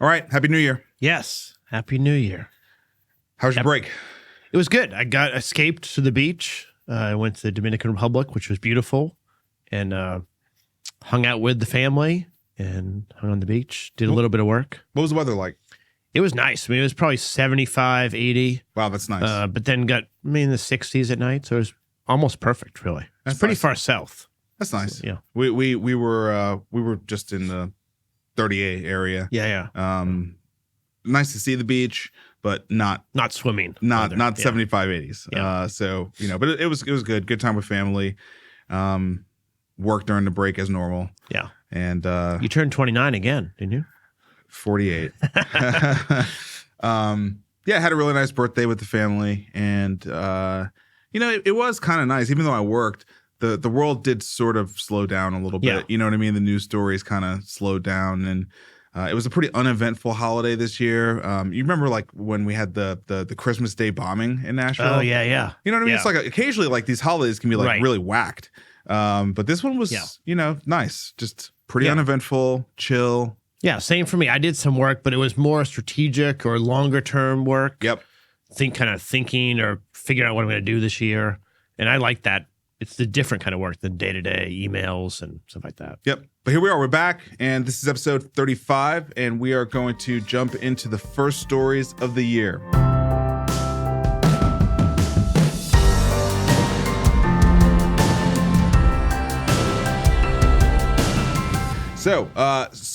All right. Happy New Year. Yes. Happy New Year. How was your break? It was good. I escaped to the beach. I went to the Dominican Republic, which was beautiful, and hung out with the family and hung on the beach, did a little bit of work. What was the weather like? It was nice. I mean, it was probably 75, 80. Wow, that's nice. But then got in the 60s at night, so it was almost perfect, really. It's pretty nice. far south. That's nice. So, yeah. We were just in the 38 area. Yeah. Nice to see the beach, but not Swimming. not Yeah. 75, 80s. Yeah. So, but it was good. Good time with family. Work during the break as normal. Yeah. And You turned 29 again, didn't you? 48. Yeah, I had a really nice birthday with the family, and it was kind of nice. Even though I worked, the world did sort of slow down a little bit. Yeah. You know what I mean? The news stories kind of slowed down, and it was a pretty uneventful holiday this year. You remember like when we had the Christmas Day bombing in Nashville? Oh, yeah. You know what I mean? Yeah. It's like occasionally like these holidays can be like Right. really whacked. But this one was, nice. Just pretty uneventful, chill. Yeah, same for me. I did some work, but it was more strategic or longer term work. Yep. Thinking or figuring out what I'm going to do this year. And I like that. It's the different kind of work than day-to-day emails and stuff like that. Yep. But here we are. We're back, and this is episode 35, and we are going to jump into the first stories of the year. So,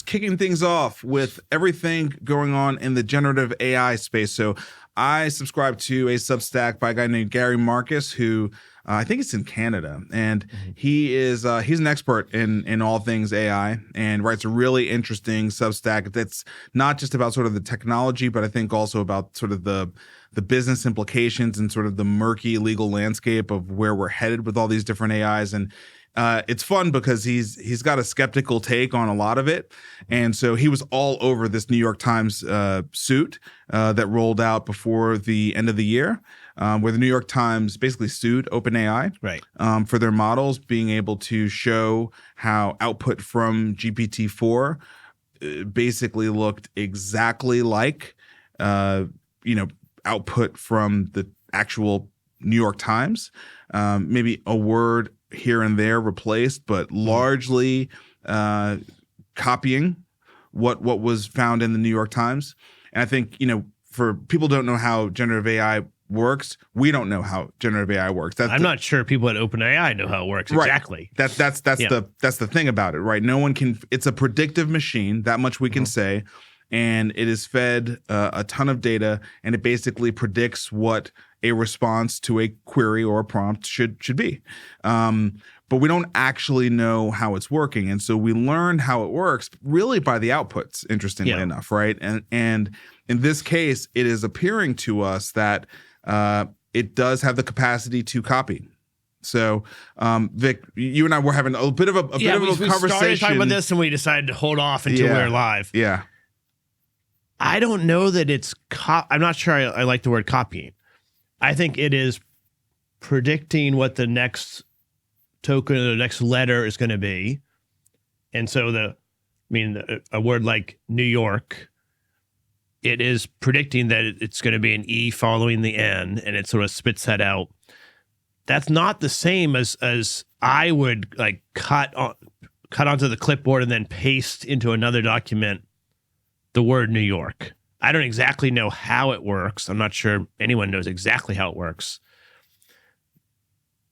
kicking things off with everything going on in the generative AI space. So, I subscribe to a Substack by a guy named Gary Marcus, who I think it's in Canada, and he's an expert in all things AI and writes a really interesting Substack that's not just about sort of the technology, but I think also about sort of the business implications and sort of the murky legal landscape of where we're headed with all these different AIs. And it's fun because he's got a skeptical take on a lot of it. And so he was all over this New York Times suit that rolled out before the end of the year, where the New York Times basically sued OpenAI for their models being able to show how output from GPT-4 basically looked exactly like, output from the actual New York Times, maybe a word here and there replaced, but largely copying what was found in the New York Times. And I think, for people who don't know how generative AI works, we don't know how generative AI works. I'm not sure people at OpenAI know how it works exactly. That's the thing about it, right? No one can. It's a predictive machine. That much we can say. And it is fed a ton of data, and it basically predicts what a response to a query or a prompt should be. But we don't actually know how it's working. And so we learn how it works really by the outputs, interestingly enough, right? And in this case, it is appearing to us that it does have the capacity to copy. So, Vic, you and I were having a bit of a conversation. We started talking about this, and we decided to hold off until we were live. Yeah. I don't know that it's I'm not sure I like the word copying. I think it is predicting what the next token or the next letter is going to be. And so a word like New York, it is predicting that it's going to be an E following the N, and it sort of spits that out. That's not the same as I would like cut onto the clipboard and then paste into another document the word New York. I don't exactly know how it works. I'm not sure anyone knows exactly how it works.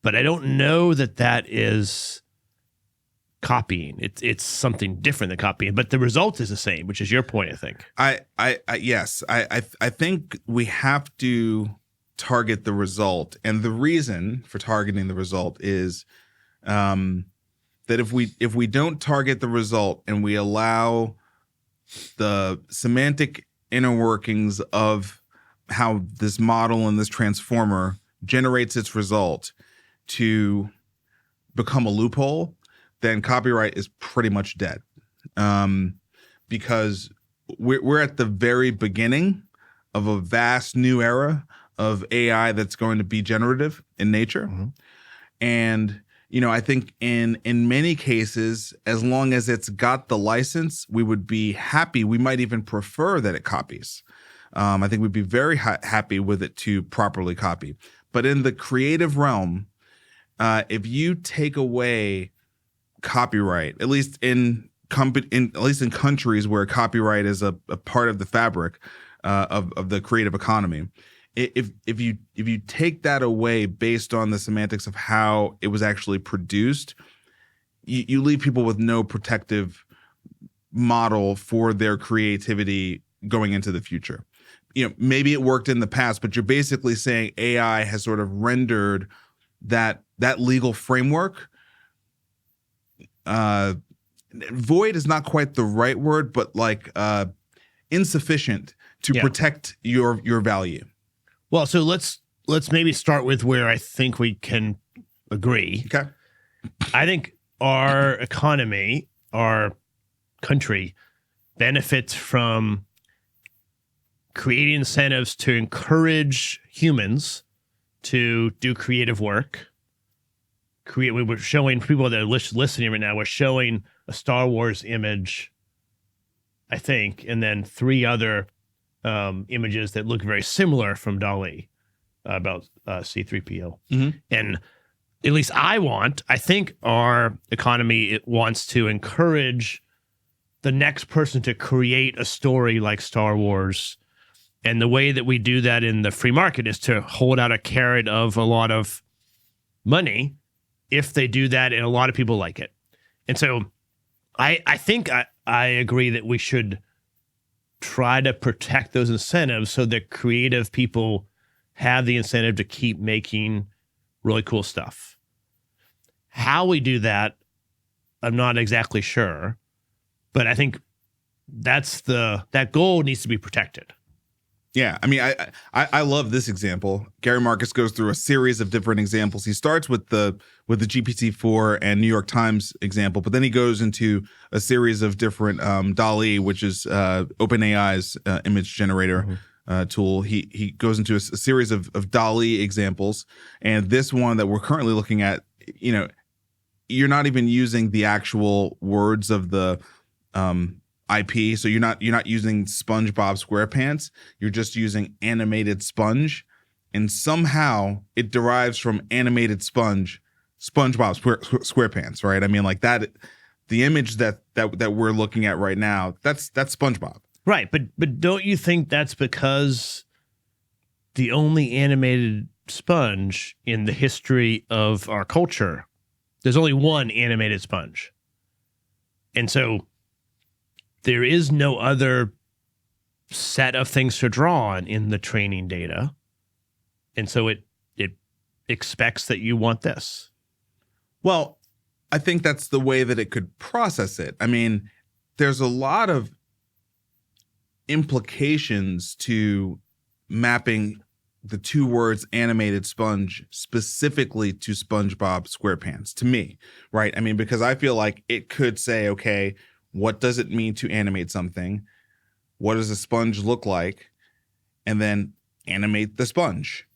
But I don't know that is copying. It's something different than copying, but the result is the same, which is your point, I think. Yes. I think we have to target the result. And the reason for targeting the result is that if we don't target the result and we allow the semantic inner workings of how this model and this transformer generates its result to become a loophole, then copyright is pretty much dead. Because we're at the very beginning of a vast new era of AI that's going to be generative in nature. And I think in many cases, as long as it's got the license, we would be happy. We might even prefer that it copies. I think we'd be very happy with it to properly copy. But in the creative realm, if you take away copyright, at least in countries where copyright is a part of the fabric of the creative economy, if you take that away based on the semantics of how it was actually produced, you leave people with no protective model for their creativity going into the future. Maybe it worked in the past, but you're basically saying AI has sort of rendered that legal framework. Void is not quite the right word, but like insufficient to protect your value. Well, so let's maybe start with where I think we can agree. Okay. I think our economy, our country, benefits from creating incentives to encourage humans to do creative work. We were showing people that are listening right now, we're showing a Star Wars image, I think, and then 3 other images that look very similar from DALL-E about C-3PO. Mm-hmm. And at least I think our economy wants to encourage the next person to create a story like Star Wars. And the way that we do that in the free market is to hold out a carrot of a lot of money if they do that, and a lot of people like it. And so I think I agree that we should try to protect those incentives so that creative people have the incentive to keep making really cool stuff. How we do that, I'm not exactly sure, but I think that goal needs to be protected. Yeah, I mean, I love this example. Gary Marcus goes through a series of different examples. He starts with the GPT-4 and New York Times example, but then he goes into a series of different DALL-E, which is OpenAI's image generator tool. He goes into a series of DALL-E examples, and this one that we're currently looking at, you're not even using the actual words of the IP, so you're not using SpongeBob SquarePants. You're just using animated sponge, and somehow it derives from animated SpongeBob SquarePants, right? I mean, like that. The image that we're looking at right now, that's SpongeBob, right? But don't you think that's because the only animated sponge in the history of our culture, there's only one animated sponge, and so there is no other set of things to draw on in the training data. And so it expects that you want this. Well, I think that's the way that it could process it. I mean, there's a lot of implications to mapping the 2 words animated sponge specifically to SpongeBob SquarePants, to me, right? I mean, because I feel like it could say, okay, what does it mean to animate something? What does a sponge look like? And then animate the sponge.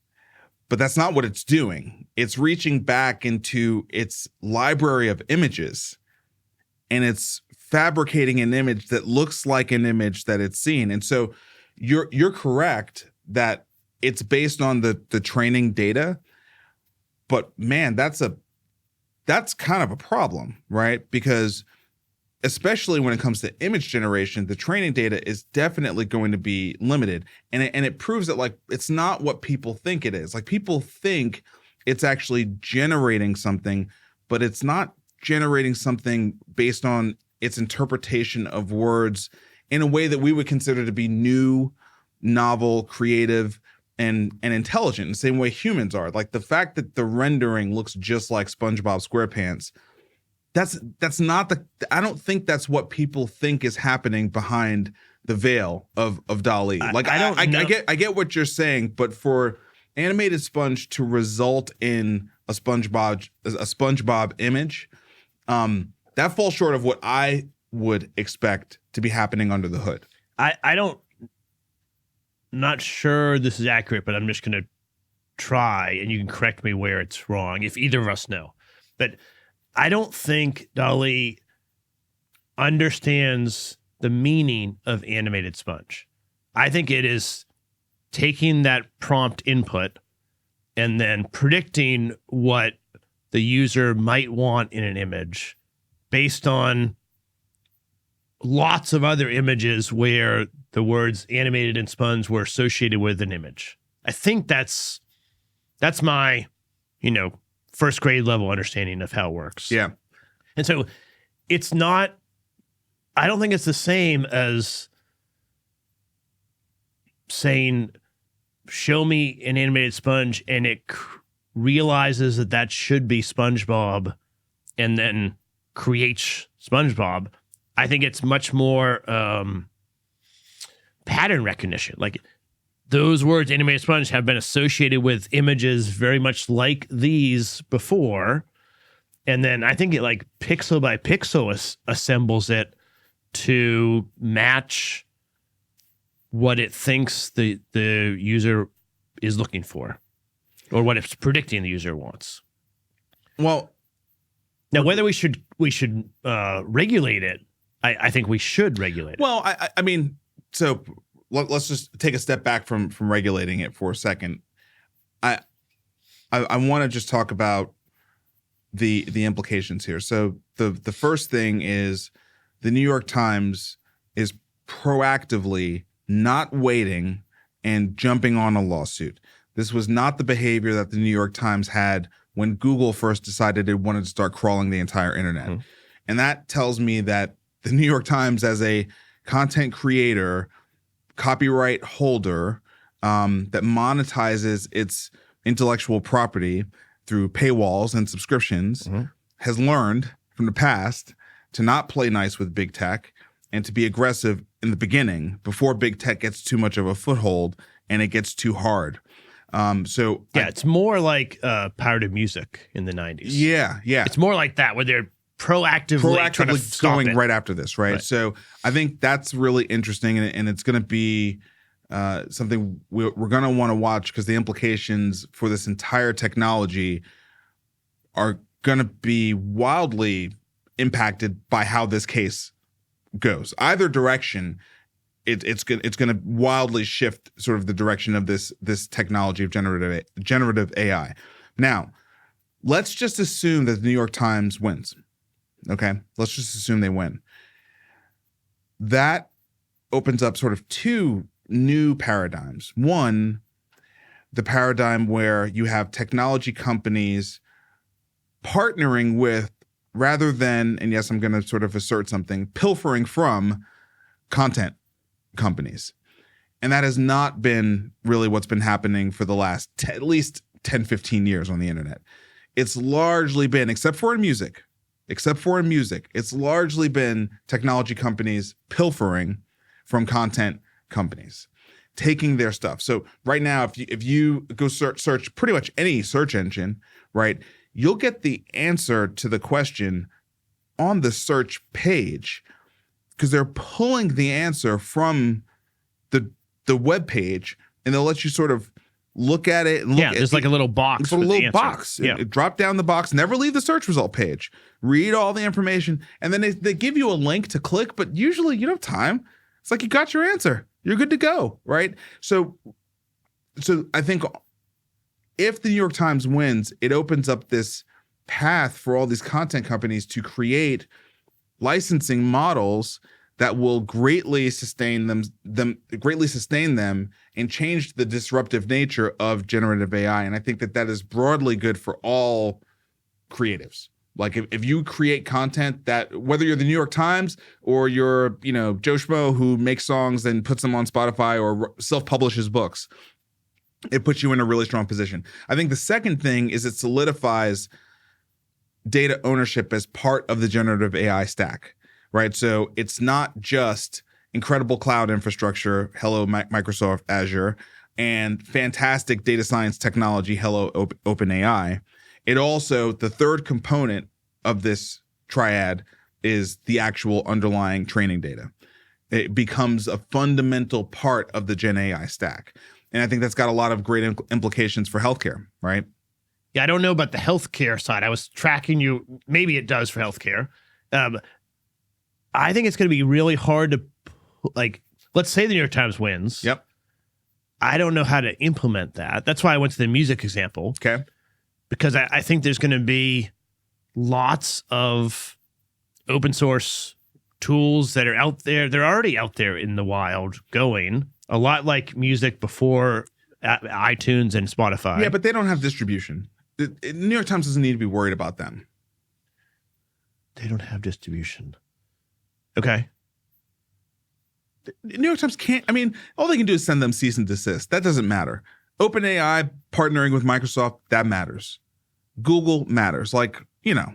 But that's not what it's doing. It's reaching back into its library of images, and it's fabricating an image that looks like an image that it's seen. And so you're correct that it's based on the training data. But man, that's kind of a problem, right? Because especially when it comes to image generation, the training data is definitely going to be limited. And it proves that, like, it's not what people think it is. Like, people think it's actually generating something, but it's not generating something based on its interpretation of words in a way that we would consider to be new, novel, creative, and intelligent, in the same way humans are. Like, the fact that the rendering looks just like SpongeBob SquarePants, that's not I don't think that's what people think is happening behind the veil of DALL-E. Like, I get what you're saying, but for animated sponge to result in a SpongeBob image, that falls short of what I would expect to be happening under the hood. Not sure this is accurate, but I'm just going to try, and you can correct me where it's wrong if either of us know. But I don't think Dolly understands the meaning of animated sponge. I think it is taking that prompt input and then predicting what the user might want in an image based on lots of other images where the words animated and sponge were associated with an image. I think that's my, first grade level understanding of how it works. Yeah. And so it's not, I don't think it's the same as saying, show me an animated sponge, and it realizes that should be SpongeBob and then creates SpongeBob. I think it's much more pattern recognition. Like those words, animated sponge, have been associated with images very much like these before. And then I think it like pixel by pixel assembles it to match what it thinks the user is looking for or what it's predicting the user wants. Well, now whether we should regulate it, I think we should regulate it. Well, I mean, so let's just take a step back from regulating it for a second. I want to just talk about the implications here. So the first thing is the New York Times is proactively not waiting and jumping on a lawsuit. This was not the behavior that the New York Times had when Google first decided it wanted to start crawling the entire internet. Mm-hmm. And that tells me that the New York Times, as a content creator, copyright holder, that monetizes its intellectual property through paywalls and subscriptions, mm-hmm. has learned from the past to not play nice with big tech and to be aggressive in the beginning before big tech gets too much of a foothold and it gets too hard. It's more like Pirated Music in the 90s. Yeah. It's more like that, where they're proactively trying to stop going it. right after this, right? So I think that's really interesting, and it's going to be something we're going to want to watch, because the implications for this entire technology are going to be wildly impacted by how this case goes. Either direction, it's going to wildly shift sort of the direction of this technology of generative AI. Now, let's just assume that the New York Times wins. Okay, let's just assume they win. That opens up sort of two new paradigms. One, the paradigm where you have technology companies partnering with, rather than, and yes, I'm going to sort of assert something, pilfering from content companies. And that has not been really what's been happening for the last at least 10, 15 years on the internet. It's largely been, except for in music, it's largely been technology companies pilfering from content companies, taking their stuff. So right now, if you go search pretty much any search engine, right, you'll get the answer to the question on the search page, because they're pulling the answer from the web page, and they'll let you sort of look at it and look at there's like a little box. It's a little box. Yeah. Drop down the box, never leave the search result page. Read all the information, and then they give you a link to click, but usually you don't have time. It's like you got your answer. You're good to go, right? So I think if the New York Times wins, it opens up this path for all these content companies to create licensing models that will greatly sustain them and change the disruptive nature of generative AI. And I think that is broadly good for all creatives. Like if you create content that, whether you're the New York Times or you're, Joe Schmo who makes songs and puts them on Spotify or self-publishes books, it puts you in a really strong position. I think the second thing is it solidifies data ownership as part of the generative AI stack, right? So it's not just incredible cloud infrastructure, hello Microsoft Azure, and fantastic data science technology, hello OpenAI. It also, the third component of this triad is the actual underlying training data. It becomes a fundamental part of the GenAI stack. And I think that's got a lot of great implications for healthcare, right? Yeah, I don't know about the healthcare side. I was tracking you. Maybe it does for healthcare. I think it's going to be really hard to, like, let's say the New York Times wins. Yep. I don't know how to implement that. That's why I went to the music example. Okay. Because I think there's going to be lots of open source tools that are out there. They're already out there in the wild going, a lot like music before iTunes and Spotify. Yeah, but they don't have distribution. The New York Times doesn't need to be worried about them. They don't have distribution. Okay. The New York Times can't, I mean, all they can do is send them cease and desist. That doesn't matter. OpenAI partnering with Microsoft, that matters. Google matters. Like, you know,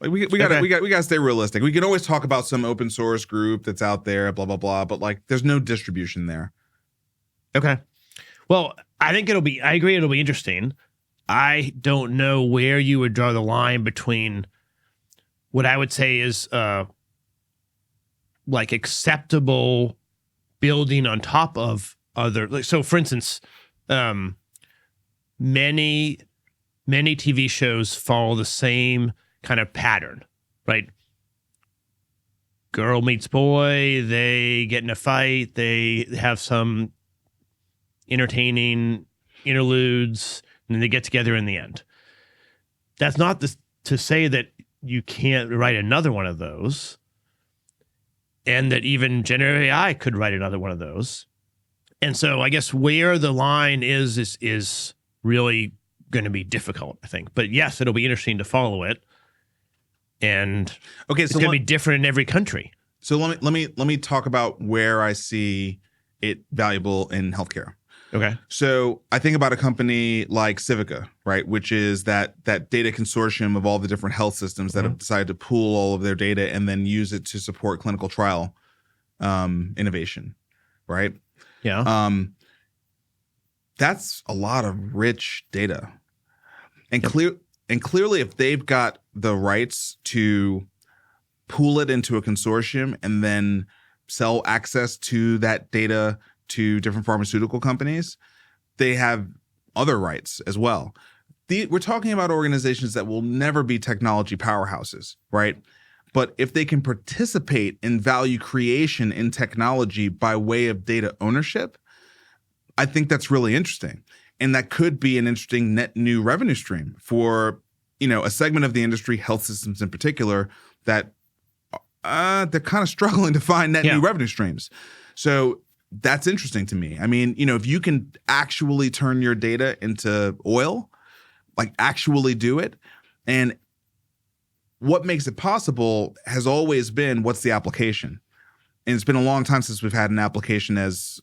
like we gotta stay realistic. We can always talk about some open source group that's out there, blah, blah, blah, but like there's no distribution there. Okay. Well, I agree it'll be interesting. I don't know where you would draw the line between what I would say is like acceptable building on top of other, like, so for instance, many TV shows follow the same kind of pattern, right? Girl meets boy, they get in a fight, they have some entertaining interludes, and then they get together in the end. That's not to say that you can't write another one of those, and that even generative AI could write another one of those. And so I guess where the line is really going to be difficult, I think. But yes, it'll be interesting to follow it. And okay, it's going to be different in every country. So let me talk about where I see it valuable in healthcare. Okay. So I think about a company like Civica, right, which is that data consortium of all the different health systems that have decided to pool all of their data and then use it to support clinical trial innovation, right? Yeah. That's a lot of rich data, and clearly, if they've got the rights to pool it into a consortium and then sell access to that data to different pharmaceutical companies, they have other rights as well. We're talking about organizations that will never be technology powerhouses, right? But if they can participate in value creation in technology by way of data ownership, I think that's really interesting. And that could be an interesting net new revenue stream for, a segment of the industry, health systems in particular, that they're kind of struggling to find net new revenue streams. So that's interesting to me. I mean, if you can actually turn your data into oil, like actually do it, and what makes it possible has always been, what's the application? And it's been a long time since we've had an application as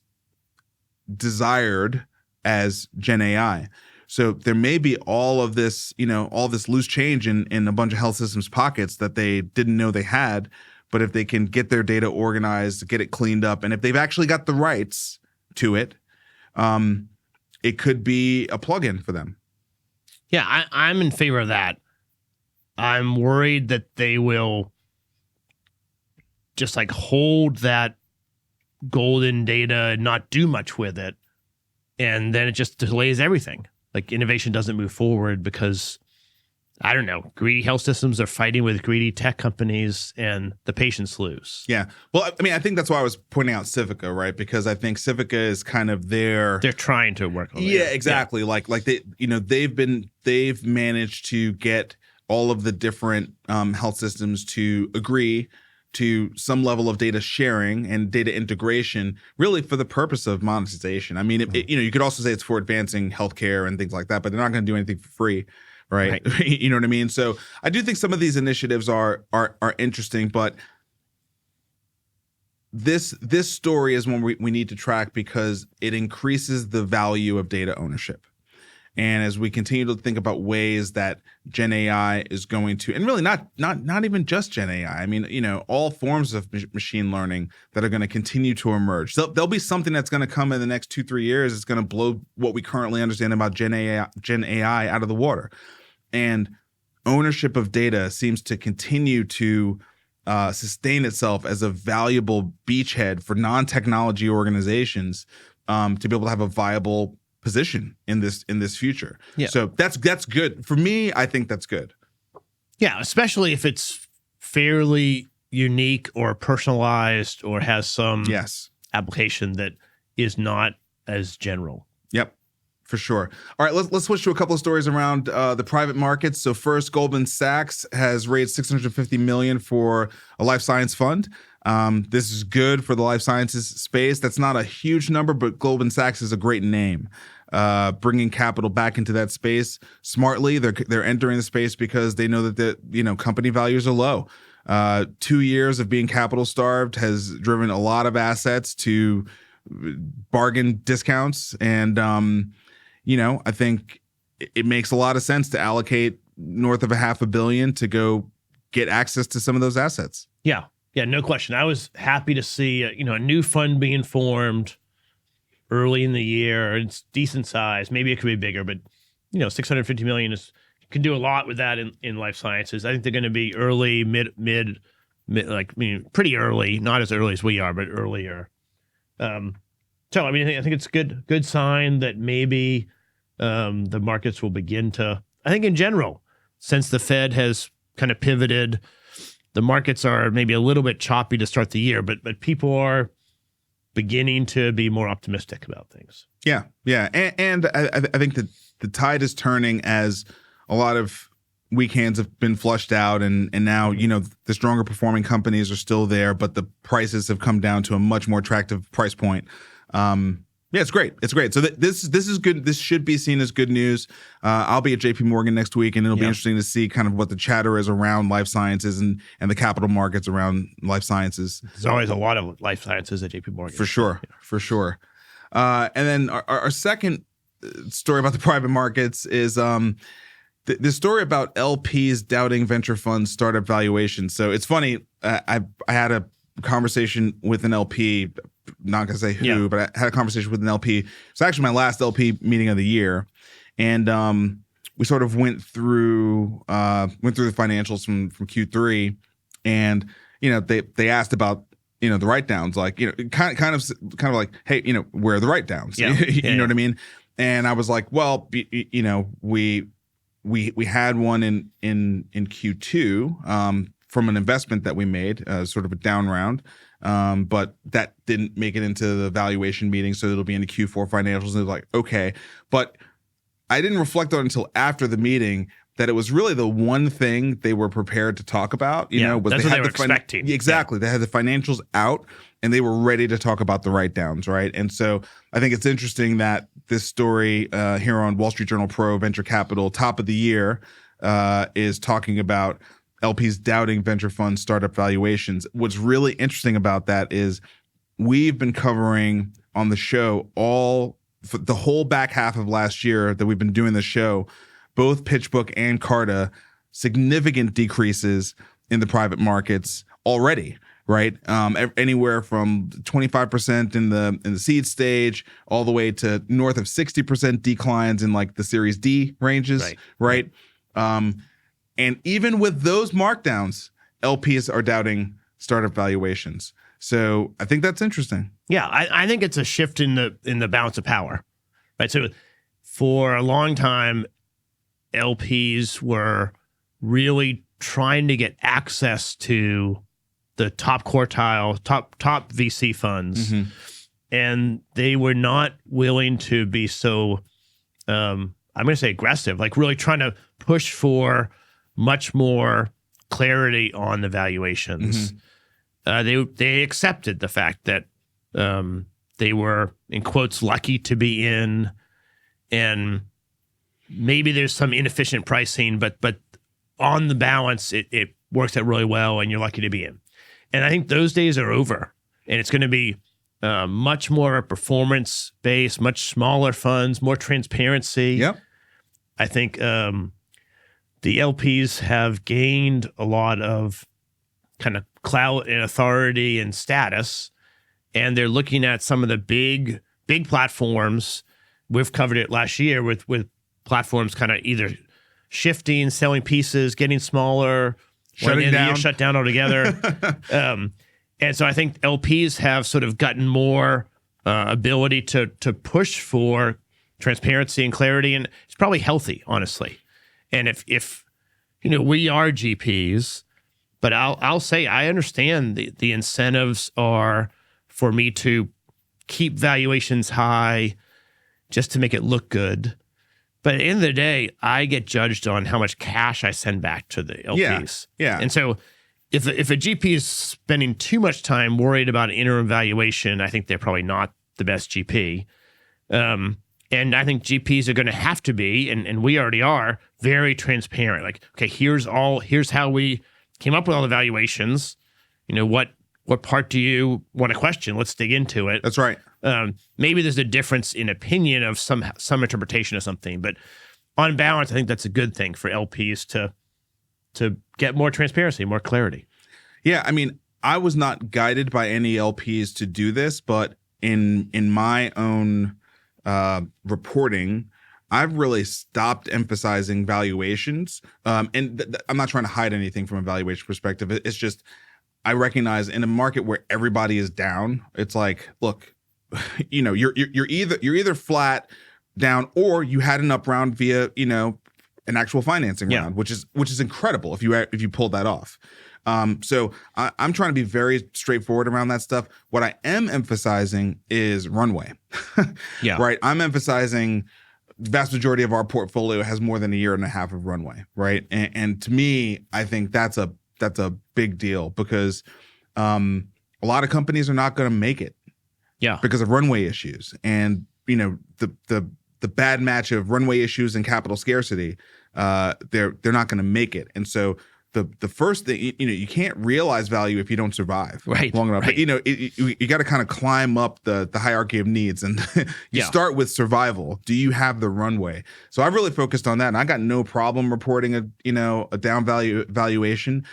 desired as GenAI. So there may be all of this, all this loose change in a bunch of health systems pockets that they didn't know they had. But if they can get their data organized, get it cleaned up, and if they've actually got the rights to it, it could be a plugin for them. Yeah, I'm in favor of that. I'm worried that they will just like hold that golden data and not do much with it. And then it just delays everything. Like innovation doesn't move forward because, I don't know, greedy health systems are fighting with greedy tech companies and the patients lose. Yeah. Well, I mean, I think that's why I was pointing out Civica, right? Because I think Civica is kind of they're trying to work on it. Yeah, exactly. Yeah. Like they, they've managed to get all of the different health systems to agree to some level of data sharing and data integration, really for the purpose of monetization. I mean, you could also say it's for advancing healthcare and things like that, but they're not going to do anything for free. Right. You know what I mean? So I do think some of these initiatives are interesting, but this story is one we need to track because it increases the value of data ownership. And as we continue to think about ways that GenAI is going to, and really not even just GenAI, I mean, all forms of machine learning that are going to continue to emerge. So there'll be something that's going to come in the next 2-3 years. It's going to blow what we currently understand about GenAI out of the water. And ownership of data seems to continue to sustain itself as a valuable beachhead for non-technology organizations to be able to have a viable position in this future. Yeah. So that's good for me. I think that's good. Yeah, especially if it's fairly unique or personalized or has some Yes. application that is not as general. Yep. For sure. All right, let's switch to a couple of stories around the private markets. So first, Goldman Sachs has raised $650 million for a life science fund. This is good for the life sciences space. That's not a huge number, but Goldman Sachs is a great name. Bringing capital back into that space smartly. They're entering the space because they know that the company values are low. 2 years of being capital starved has driven a lot of assets to bargain discounts, and I think it makes a lot of sense to allocate north of $500 million to go get access to some of those assets. Yeah, no question. I was happy to see a new fund being formed early in the year. It's decent size. Maybe it could be bigger, but $650 million can do a lot with that in life sciences. I think they're going to be early, mid, pretty early, not as early as we are, but earlier. So I think it's good sign that maybe the markets will begin to. I think in general, since the Fed has kind of pivoted, the markets are maybe a little bit choppy to start the year, but people are beginning to be more optimistic about things. Yeah, and I think that the tide is turning as a lot of weak hands have been flushed out, and now the stronger performing companies are still there, but the prices have come down to a much more attractive price point. Yeah, it's great. It's great. So this is good. This should be seen as good news. I'll be at JP Morgan next week, and it'll be interesting to see kind of what the chatter is around life sciences and the capital markets around life sciences. There's always a lot of life sciences at JP Morgan. For sure. And then our second story about the private markets is the story about LPs doubting venture funds startup valuations. So it's funny. I had a conversation with an LP. Not gonna say who, but I had a conversation with an LP. It's actually my last LP meeting of the year, and we sort of went through the financials from Q3, and they asked about the write downs, like kind of like, hey, where are the write downs? You know what I mean? And I was like, well, we had one in Q2 from an investment that we made, sort of a down round. But that didn't make it into the valuation meeting, so it'll be in the Q4 financials. And they're like, okay. But I didn't reflect on it until after the meeting that it was really the one thing they were prepared to talk about. Was that's what they were expecting. Exactly. They had the financials out, and they were ready to talk about the write-downs, right? And so I think it's interesting that this story here on Wall Street Journal Pro Venture Capital, top of the year, is talking about LPs doubting venture fund startup valuations. What's really interesting about that is we've been covering on the show the whole back half of last year that we've been doing the show, both PitchBook and Carta, significant decreases in the private markets already, right? Anywhere from 25% in the seed stage all the way to north of 60% declines in like the Series D ranges, right? And even with those markdowns, LPs are doubting startup valuations. So I think that's interesting. Yeah, I think it's a shift in the balance of power, right? So for a long time, LPs were really trying to get access to the top quartile, top VC funds, and they were not willing to be so, I'm going to say aggressive, like really trying to push for much more clarity on the valuations. They accepted the fact that they were, in quotes, lucky to be in, and maybe there's some inefficient pricing, but on the balance, it works out really well, and you're lucky to be in. And I think those days are over, and it's going to be much more performance-based, much smaller funds, more transparency. Yep. I think the LPs have gained a lot of kind of clout and authority and status, and they're looking at some of the big platforms. We've covered it last year with platforms kind of either shifting, selling pieces, getting smaller, shutting down, shut down altogether. And so I think LPs have sort of gotten more ability to push for transparency and clarity, and it's probably healthy, honestly. And if we are GPs, but I'll say I understand the incentives are for me to keep valuations high just to make it look good. But at the end of the day, I get judged on how much cash I send back to the LPs. Yeah. And so if a GP is spending too much time worried about interim valuation, I think they're probably not the best GP. And I think GPs are going to have to be, and we already are, very transparent. Like, okay, here's how we came up with all the valuations. What part do you want to question? Let's dig into it. That's right. Maybe there's a difference in opinion of some interpretation of something, but on balance, I think that's a good thing for LPs to get more transparency, more clarity. Yeah, I mean, I was not guided by any LPs to do this, but in my own reporting, I've really stopped emphasizing valuations. And I'm not trying to hide anything from a valuation perspective. It's just I recognize in a market where everybody is down, it's like, look, you're either flat down or you had an up round via an actual financing round, which is incredible if you pulled that off. So I'm trying to be very straightforward around that stuff. What I am emphasizing is runway. Right. I'm emphasizing the vast majority of our portfolio has more than a year and a half of runway. Right. And to me, I think that's a big deal because a lot of companies are not going to make it. Yeah. Because of runway issues. And, the bad match of runway issues and capital scarcity, they're not going to make it. And so the first thing, you can't realize value if you don't survive long enough. Right. But, you got to kind of climb up the hierarchy of needs, and you start with survival. Do you have the runway? So I've really focused on that, and I got no problem reporting a down valuation.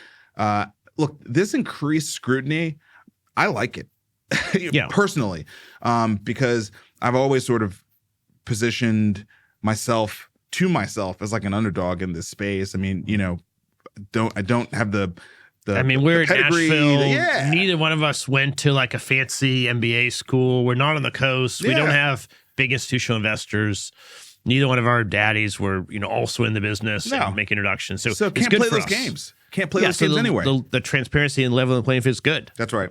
Look, this increased scrutiny, I like it personally, because I've always sort of positioned myself as like an underdog in this space. I mean, I don't have the I mean, we're in pedigree, Nashville. Neither one of us went to like a fancy MBA school. We're not on the coast. We don't have big institutional investors. Neither one of our daddies were, also in the business and make introductions. So can't it's good play for those us. games. Can't play those games anywhere. The transparency and level of the playing field is good. That's right.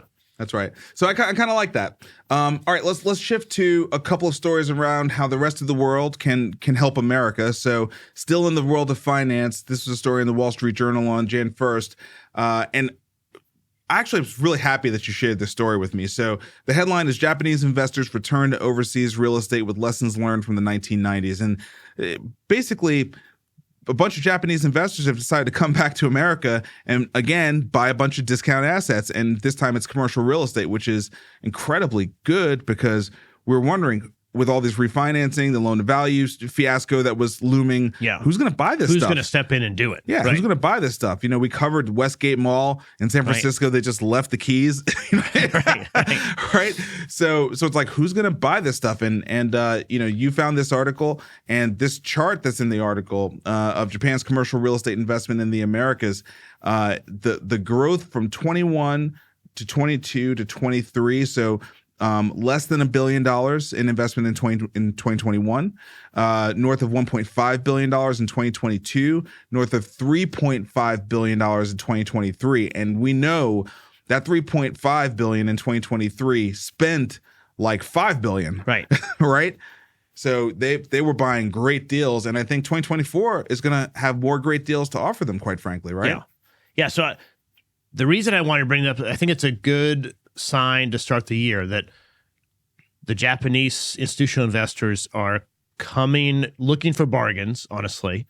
So I kind of like that. All right, let's shift to a couple of stories around how the rest of the world can help America. So still in the world of finance, this was a story in the Wall Street Journal on Jan 1st. And I actually was really happy that you shared this story with me. So the headline is Japanese investors return to overseas real estate with lessons learned from the 1990s. And basically, a bunch of Japanese investors have decided to come back to America and, again, buy a bunch of discount assets. And this time it's commercial real estate, which is incredibly good because we're wondering, with all this refinancing, the loan-to-value fiasco that was looming, who's going to buy this stuff? Who's going to step in and do it? Yeah, who's going to buy this stuff? We covered Westgate Mall in San Francisco. They just left the keys. Right? So it's like, who's going to buy this stuff? And you found this article and this chart that's in the article of Japan's commercial real estate investment in the Americas, the growth from 21 to 22 to 23. So less than $1 billion in investment in 2021, north of $1.5 billion in 2022, north of $3.5 billion in 2023. And we know that $3.5 billion in 2023 spent like $5 billion. Right. Right? So they were buying great deals. And I think 2024 is going to have more great deals to offer them, quite frankly, right? Yeah. So the reason I wanted to bring it up, I think it's a good sign to start the year that the Japanese institutional investors are looking for bargains, honestly,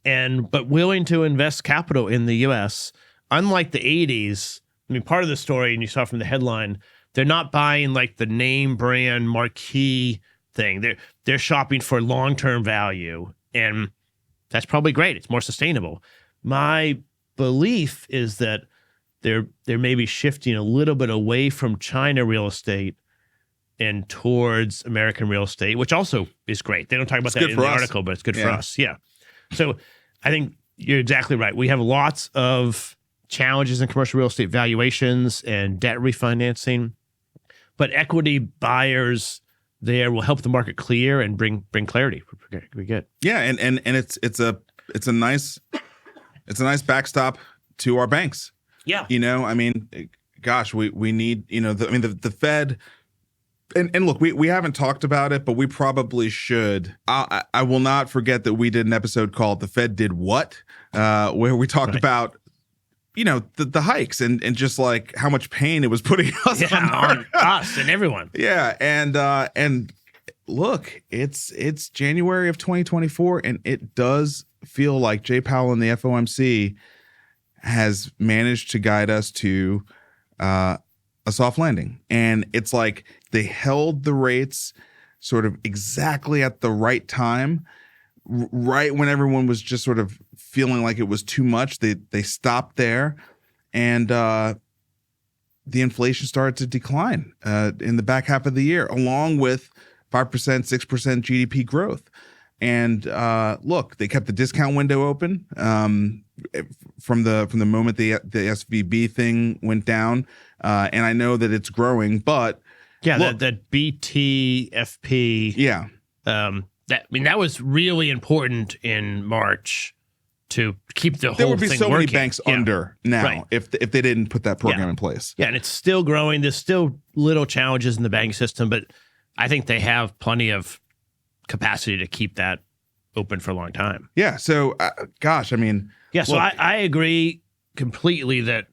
but willing to invest capital in the U.S. Unlike the 80s, I mean, part of the story, and you saw from the headline, they're not buying like the name brand marquee thing. They're shopping for long-term value, and that's probably great. It's more sustainable. My belief is that they're maybe shifting a little bit away from China real estate and towards American real estate, which also is great. They don't talk about that in the article, but it's good for us. Yeah. So I think you're exactly right. We have lots of challenges in commercial real estate valuations and debt refinancing, but equity buyers there will help the market clear and bring clarity. We good. Yeah, and it's a nice backstop to our banks. Yeah. I mean, gosh, we need, the Fed. And look, we haven't talked about it, but we probably should. I will not forget that we did an episode called "The Fed Did What," where we talked about, the hikes and just like how much pain it was putting us on us and everyone. Yeah, and look, it's January of 2024, and it does feel like Jay Powell and the FOMC has managed to guide us to a soft landing. And it's like they held the rates sort of exactly at the right time, right when everyone was just sort of feeling like it was too much. They stopped there, and the inflation started to decline in the back half of the year, along with 5%, 6% GDP growth. And look, they kept the discount window open from the moment the SVB thing went down. And I know that it's growing, but look, that BTFP. Yeah. That was really important in March to keep the whole thing there would be so many working. banks under now if they didn't put that program in place. Yeah, and it's still growing. There's still little challenges in the banking system, but I think they have plenty of capacity to keep that open for a long time. Yeah. So, gosh, I mean, yeah. So I agree completely that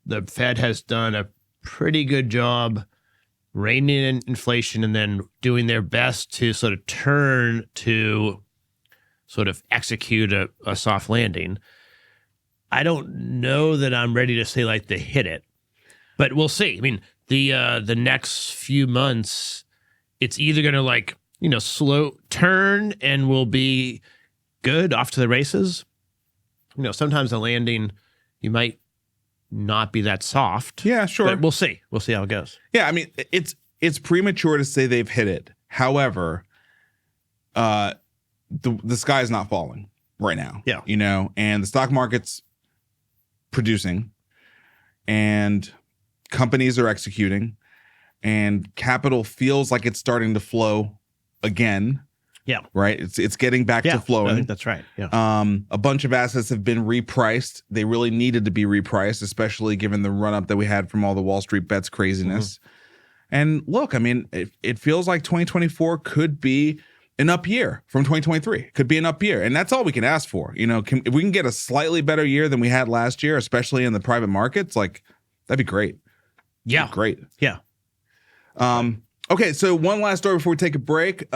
the Fed has done a pretty good job reining in inflation and then doing their best to sort of turn to sort of execute a soft landing. I don't know that I'm ready to say like they hit it, but we'll see. I mean, the next few months, it's either going to slow turn and we'll be good off to the races. Sometimes the landing, you might not be that soft. Yeah, sure. But we'll see. We'll see how it goes. Yeah, I mean, it's premature to say they've hit it. However, the sky is not falling right now. Yeah. And the stock market's producing, and companies are executing, and capital feels like it's starting to flow again. Yeah. Right. It's getting back to flowing. I think that's right. Yeah. A bunch of assets have been repriced. They really needed to be repriced, especially given the run up that we had from all the Wall Street bets craziness. Mm-hmm. And look, I mean, it feels like 2024 could be an up year from 2023. It could be an up year, and that's all we can ask for. If we can get a slightly better year than we had last year, especially in the private markets, like that'd be great. Yeah. That'd be great. Yeah. Okay, so one last story before we take a break.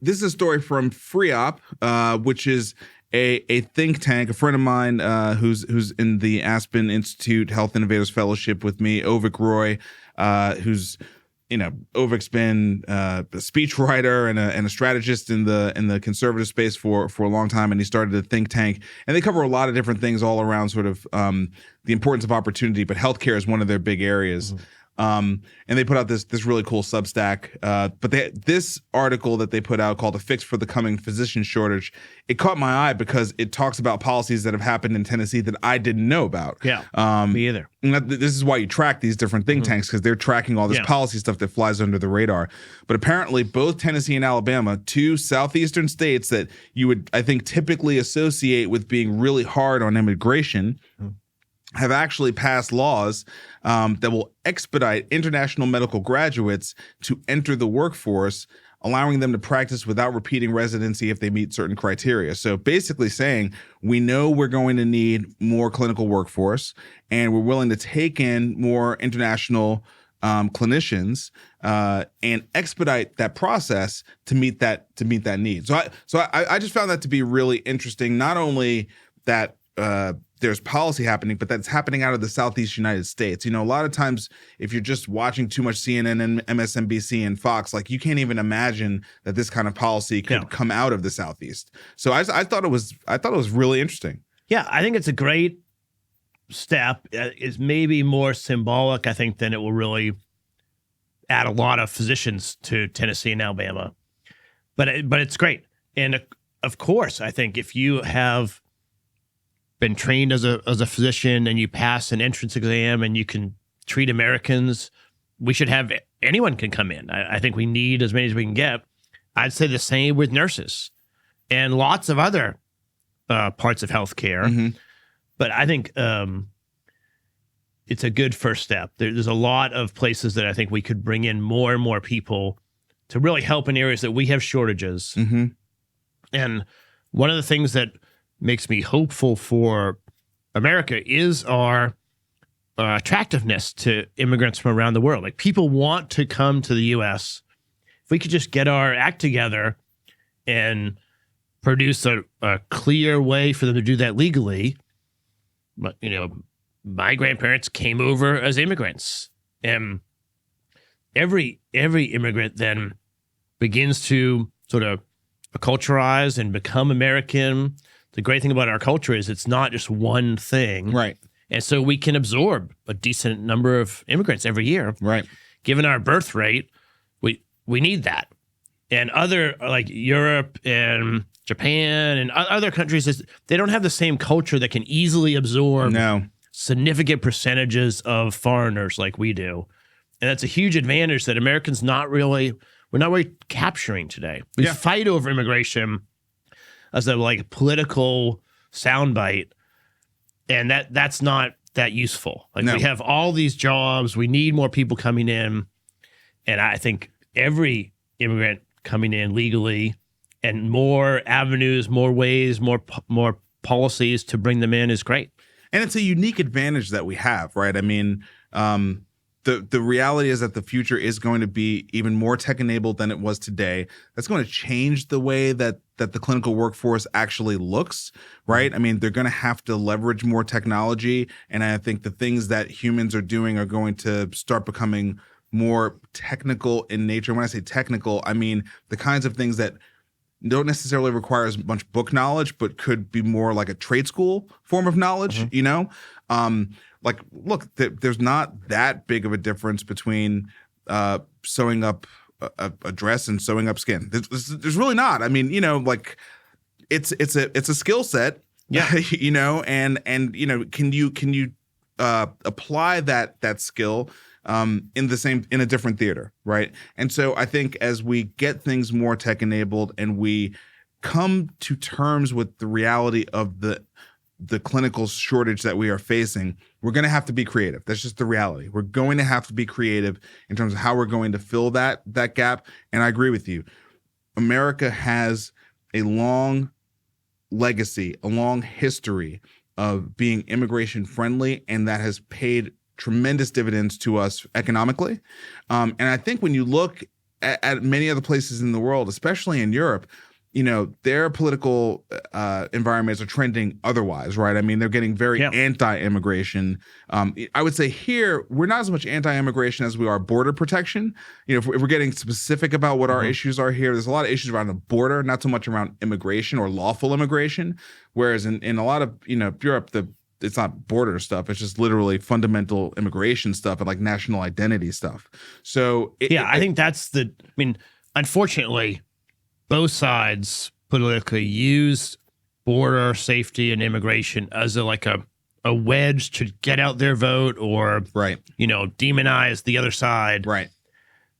This is a story from FreeOp, which is a think tank. A friend of mine who's in the Aspen Institute Health Innovators Fellowship with me, Ovik Roy, who's Ovik's been a speechwriter and a strategist in the conservative space for a long time, and he started a think tank. And they cover a lot of different things all around sort of the importance of opportunity, but healthcare is one of their big areas. Mm-hmm. And they put out this really cool Substack. But this article that they put out called "A Fix for the Coming Physician Shortage," it caught my eye because it talks about policies that have happened in Tennessee that I didn't know about. Yeah, me either. And this is why you track these different think tanks, because they're tracking all this policy stuff that flies under the radar. But apparently, both Tennessee and Alabama, two southeastern states that you would, I think, typically associate with being really hard on immigration, have actually passed laws that will expedite international medical graduates to enter the workforce, allowing them to practice without repeating residency if they meet certain criteria. So basically saying, we know we're going to need more clinical workforce, and we're willing to take in more international clinicians and expedite that process to meet that need. So I just found that to be really interesting. Not only that there's policy happening, but that's happening out of the Southeast United States. A lot of times if you're just watching too much CNN and MSNBC and Fox, like you can't even imagine that this kind of policy could come out of the Southeast. So I thought it was really interesting. Yeah, I think it's a great step. It's maybe more symbolic, I think, than it will really add a lot of physicians to Tennessee and Alabama. But it's great. And of course, I think if you have been trained as a physician and you pass an entrance exam and you can treat Americans, we should have anyone can come in. I think we need as many as we can get. I'd say the same with nurses and lots of other parts of healthcare. Mm-hmm. But I think it's a good first step. There's a lot of places that I think we could bring in more and more people to really help in areas that we have shortages. Mm-hmm. And one of the things that makes me hopeful for America is our attractiveness to immigrants from around the world. Like, people want to come to the U.S. If we could just get our act together and produce a clear way for them to do that legally. But, my grandparents came over as immigrants, and every immigrant then begins to sort of acculturize and become American. The great thing about our culture is it's not just one thing. Right. And so we can absorb a decent number of immigrants every year. Right. Given our birth rate, we need that. And other, like Europe and Japan and other countries, they don't have the same culture that can easily absorb significant percentages of foreigners like we do. And that's a huge advantage that Americans we're not really capturing today. We fight over immigration as a political soundbite, and that's not that useful. We have all these jobs, we need more people coming in, and I think every immigrant coming in legally and more avenues, more ways, more policies to bring them in is great. And it's a unique advantage that we have, right? I mean, the reality is that the future is going to be even more tech-enabled than it was today. That's going to change the way that the clinical workforce actually looks, right? I mean, they're going to have to leverage more technology, and I think the things that humans are doing are going to start becoming more technical in nature. When I say technical, I mean the kinds of things that don't necessarily require as much book knowledge, but could be more like a trade school form of knowledge, look, there's not that big of a difference between sewing up a dress and sewing up skin. There's really not. I mean, it's a skill set, and can you apply that skill in a different theater, right? And so I think as we get things more tech enabled and we come to terms with the reality of the clinical shortage that we are facing, we're going to have to be creative. That's just the reality. We're going to have to be creative in terms of how we're going to fill that gap. And I agree with you. America has a long legacy, a long history of being immigration friendly, and that has paid tremendous dividends to us economically. And I think when you look at many other places in the world, especially in Europe, their political environments are trending otherwise, right? I mean, they're getting very anti-immigration. I would say here, we're not as much anti-immigration as we are border protection. If we're getting specific about what our issues are here, there's a lot of issues around the border, not so much around immigration or lawful immigration. Whereas in a lot of, Europe, it's not border stuff. It's just literally fundamental immigration stuff and national identity stuff. So I think unfortunately, both sides politically use border safety and immigration as a wedge to get out their vote or demonize the other side. Right.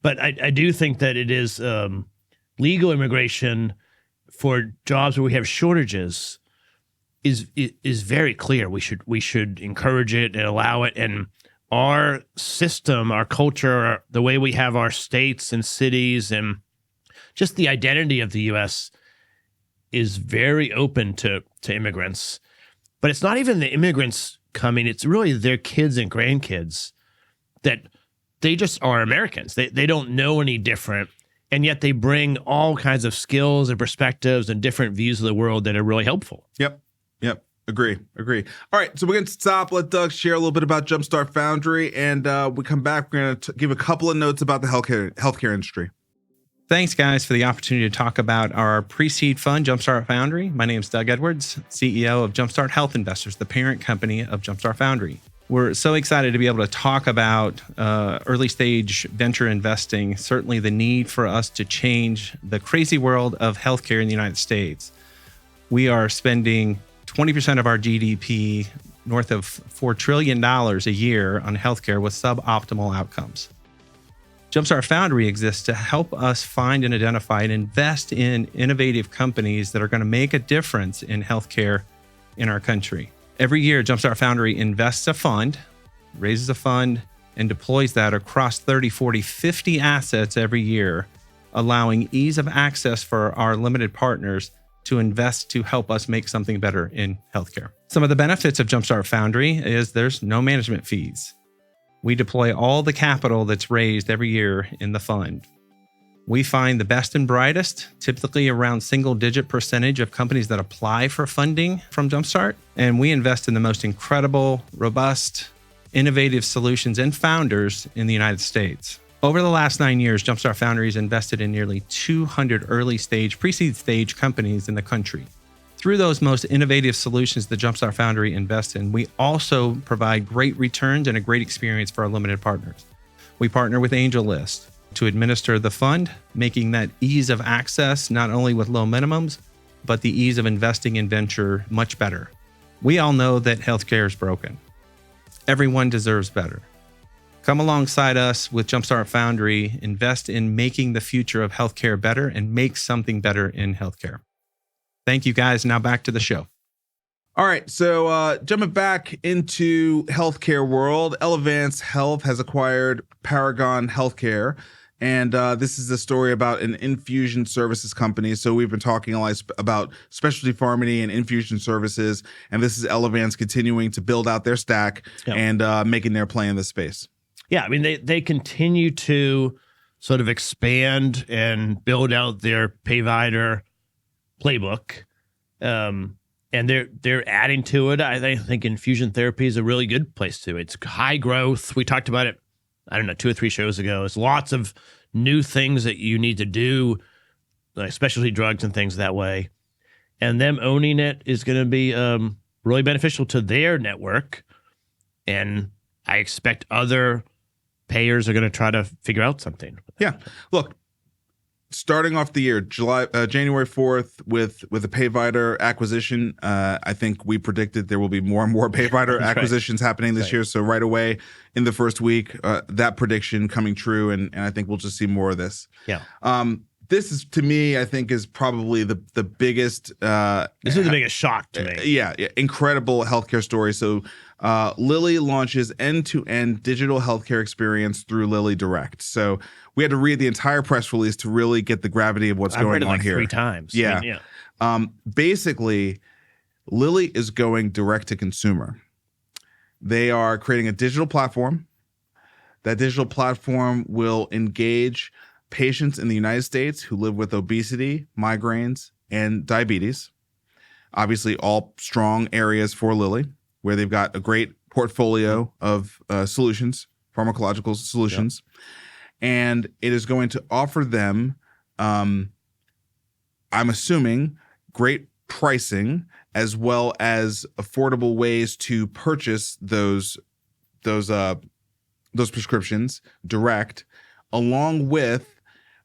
But I do think that it is legal immigration for jobs where we have shortages is very clear. We should encourage it and allow it. And our system, our culture, the way we have our states and cities, and just the identity of the U.S. is very open to immigrants. But it's not even the immigrants coming; it's really their kids and grandkids that they just are Americans. They don't know any different, and yet they bring all kinds of skills and perspectives and different views of the world that are really helpful. Yep. Agree. All right, so we're going to stop, let Doug share a little bit about Jumpstart Foundry, and we come back, we're going to give a couple of notes about the healthcare industry. Thanks, guys, for the opportunity to talk about our pre-seed fund, Jumpstart Foundry. My name is Doug Edwards, CEO of Jumpstart Health Investors, the parent company of Jumpstart Foundry. We're so excited to be able to talk about early stage venture investing, certainly the need for us to change the crazy world of healthcare in the United States. We are spending 20% of our GDP, north of $4 trillion a year on healthcare with suboptimal outcomes. Jumpstart Foundry exists to help us find and identify and invest in innovative companies that are going to make a difference in healthcare in our country. Every year, Jumpstart Foundry invests a fund, raises a fund, and deploys that across 30, 40, 50 assets every year, allowing ease of access for our limited partners to invest to help us make something better in healthcare. Some of the benefits of Jumpstart Foundry is there's no management fees. We deploy all the capital that's raised every year in the fund. We find the best and brightest, typically around single-digit percentage of companies that apply for funding from Jumpstart, and we invest in the most incredible, robust, innovative solutions and founders in the United States. Over the last 9 years, Jumpstart Foundry has invested in nearly 200 early-stage, pre-seed stage companies in the country. Through those most innovative solutions that Jumpstart Foundry invests in, we also provide great returns and a great experience for our limited partners. We partner with AngelList to administer the fund, making that ease of access not only with low minimums, but the ease of investing in venture much better. We all know that healthcare is broken. Everyone deserves better. Come alongside us with Jumpstart Foundry, invest in making the future of healthcare better, and make something better in healthcare. Thank you, guys. Now back to the show. All right, so jumping back into healthcare world, Elevance Health has acquired Paragon Healthcare, and this is a story about an infusion services company. So we've been talking a lot about specialty pharmacy and infusion services, and this is Elevance continuing to build out their stack and making their play in the space. Yeah, I mean, they continue to sort of expand and build out their payvider playbook, and they're adding to it. I think infusion therapy is a really good place to. It's high growth. We talked about it, I don't know, 2 or 3 shows ago. It's lots of new things that you need to do, like specialty drugs and things that way. And them owning it is going to be really beneficial to their network. And I expect other payers are going to try to figure out something. Yeah, look. Starting off the year, January 4th, with a Payvider acquisition, I think we predicted there will be more and more Payvider acquisitions happening this year. So right away in the first week, that prediction coming true, and I think we'll just see more of this. Yeah. This is, to me, I think is probably the biggest. This is the biggest shock to me. Yeah, incredible healthcare story. So Lilly launches end-to-end digital healthcare experience through Lilly Direct. So we had to read the entire press release to really get the gravity of what's going on here. 3 times. Yeah. I mean, yeah. Basically, Lilly is going direct to consumer. They are creating a digital platform. That digital platform will engage patients in the United States who live with obesity, migraines, and diabetes. Obviously, all strong areas for Lilly, where they've got a great portfolio of solutions, pharmacological solutions. Yep. And it is going to offer them, I'm assuming, great pricing as well as affordable ways to purchase those prescriptions direct, along with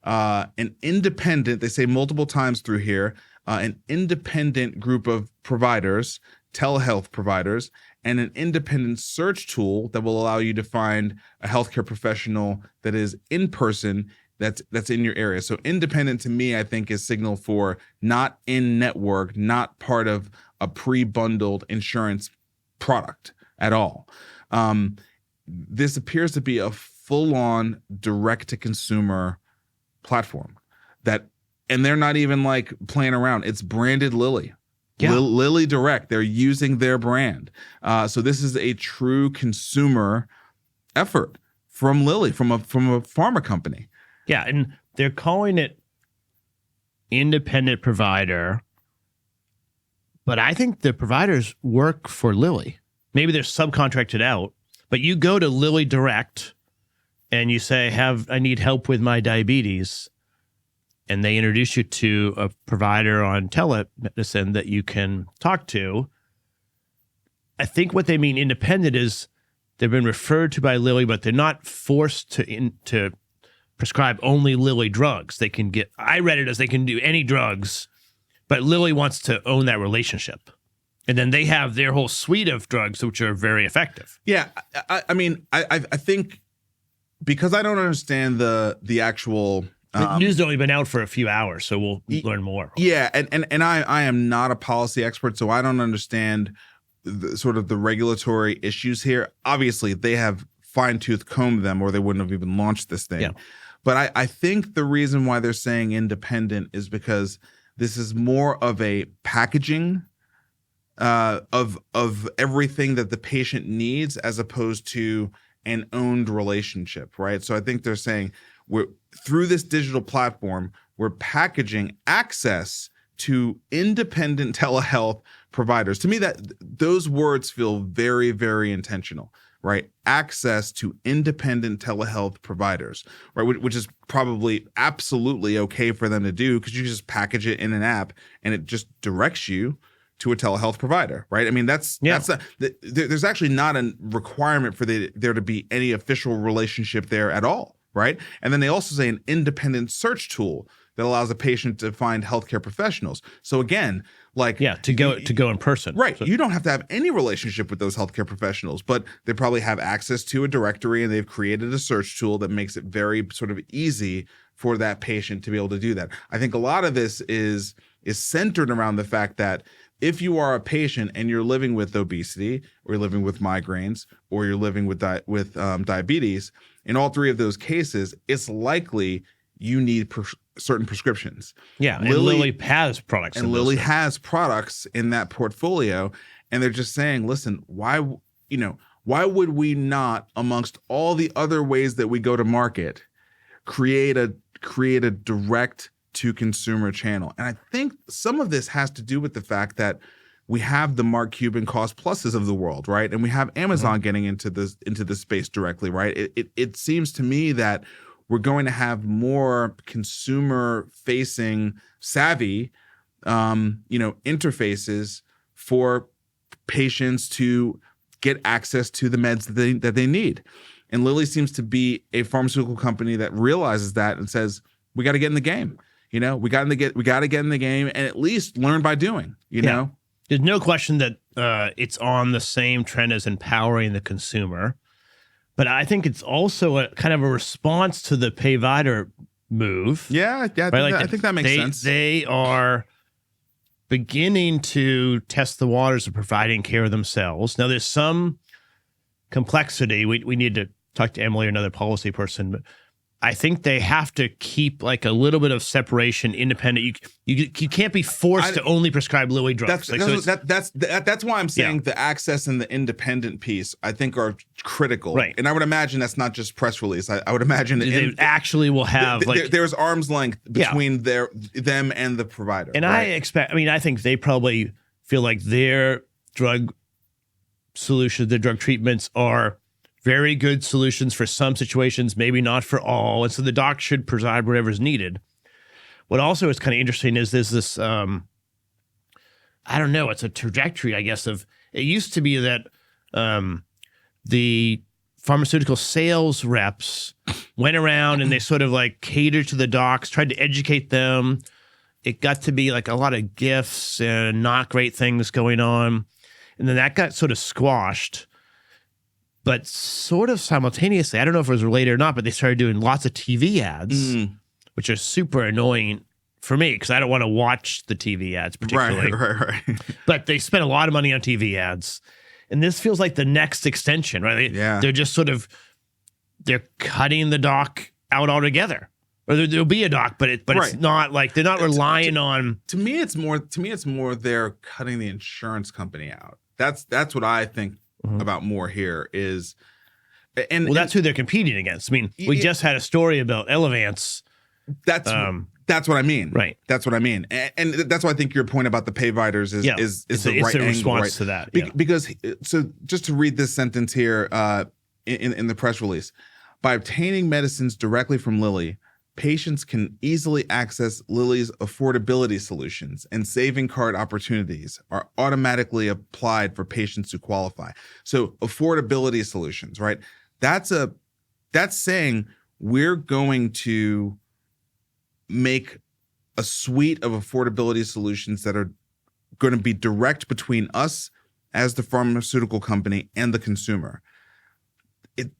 an independent, they say multiple times through here, an independent group of providers, telehealth providers, and an independent search tool that will allow you to find a healthcare professional that is in person, that's in your area. So independent to me, I think, is signal for not in network, not part of a pre-bundled insurance product at all. This appears to be a full-on direct-to-consumer platform and they're not even like playing around. It's branded Lilly. Yeah. Lilly Direct. They're using their brand. So this is a true consumer effort from Lilly, from a pharma company. Yeah, and they're calling it independent provider, but I think the providers work for Lilly. Maybe they're subcontracted out, but you go to Lilly Direct and you say, I need help with my diabetes, and they introduce you to a provider on telemedicine that you can talk to. I think what they mean independent is they've been referred to by Lilly, but they're not forced to prescribe only Lilly drugs. They can get, I read it as they can do any drugs, but Lilly wants to own that relationship. And then they have their whole suite of drugs, which are very effective. Yeah, I mean, I think because I don't understand the actual. The news has only been out for a few hours, so we'll learn more. Yeah, and I am not a policy expert, so I don't understand sort of the regulatory issues here. Obviously, they have fine-tooth combed them, or they wouldn't have even launched this thing. Yeah. But I think the reason why they're saying independent is because this is more of a packaging of everything that the patient needs, as opposed to an owned relationship, right? So I think they're saying through this digital platform, we're packaging access to independent telehealth providers. To me, that those words feel very, very intentional, right? Access to independent telehealth providers, right? Which is probably absolutely okay for them to do, because you just package it in an app and it just directs you to a telehealth provider, right? I mean, there's actually not a requirement for there to be any official relationship there at all, right? And then they also say an independent search tool that allows a patient to find healthcare professionals. So again, to go in person, right? So, you don't have to have any relationship with those healthcare professionals, but they probably have access to a directory, and they've created a search tool that makes it very sort of easy for that patient to be able to do that. I think a lot of this is centered around the fact that if you are a patient and you're living with obesity, or you're living with migraines, or you're living with diabetes, in all three of those cases, it's likely you need certain prescriptions. Yeah, and Lilly has products. And Lilly has products in that portfolio, and they're just saying, listen, why would we not, amongst all the other ways that we go to market, create a direct to consumer channel? And I think some of this has to do with the fact that we have the Mark Cuban Cost Pluses of the world, right? And we have Amazon getting into the space directly, right? It seems to me that we're going to have more consumer-facing, savvy, interfaces for patients to get access to the meds that they need. And Lilly seems to be a pharmaceutical company that realizes that and says, we got to get in the game. We got to get in the game and at least learn by doing. You know, there's no question that it's on the same trend as empowering the consumer. But I think it's also a kind of a response to the payvider move. Yeah, right? I think that makes sense. They are beginning to test the waters of providing care themselves. Now, there's some complexity. We need to talk to Emily or another policy person, but I think they have to keep like a little bit of separation, independent. You can't be forced to only prescribe Lilly drugs. That's why I'm saying the access and the independent piece, I think, are critical. Right. And I would imagine that's not just press release. I would imagine they actually will have there's arm's length between them and the provider. And right? I think they probably feel like their drug solutions, their drug treatments are very good solutions for some situations, maybe not for all. And so the doc should prescribe whatever is needed. What also is kind of interesting is there's this, I don't know, it's a trajectory, I guess, of it used to be that the pharmaceutical sales reps went around and they sort of like catered to the docs, tried to educate them. It got to be like a lot of gifts and not great things going on. And then that got sort of squashed. But sort of simultaneously, I don't know if it was related or not, but they started doing lots of TV ads, which are super annoying for me because I don't want to watch the TV ads particularly. Right. But they spent a lot of money on TV ads. And this feels like the next extension, right? They're just sort of, they're cutting the doc out altogether. Or there'll be a doc, but it's not like, they're not relying on. To me, it's more they're cutting the insurance company out. That's what I think. About more here is, that's who they're competing against. I mean, we just had a story about Elevance. That's what I mean. Right. That's what I mean. And that's why I think your point about the payviders is the right angle, response right? to that. Because so just to read this sentence here in the press release, by obtaining medicines directly from Lilly, patients can easily access Lilly's affordability solutions, and saving card opportunities are automatically applied for patients who qualify. So affordability solutions, right? That's saying we're going to make a suite of affordability solutions that are going to be direct between us as the pharmaceutical company and the consumer.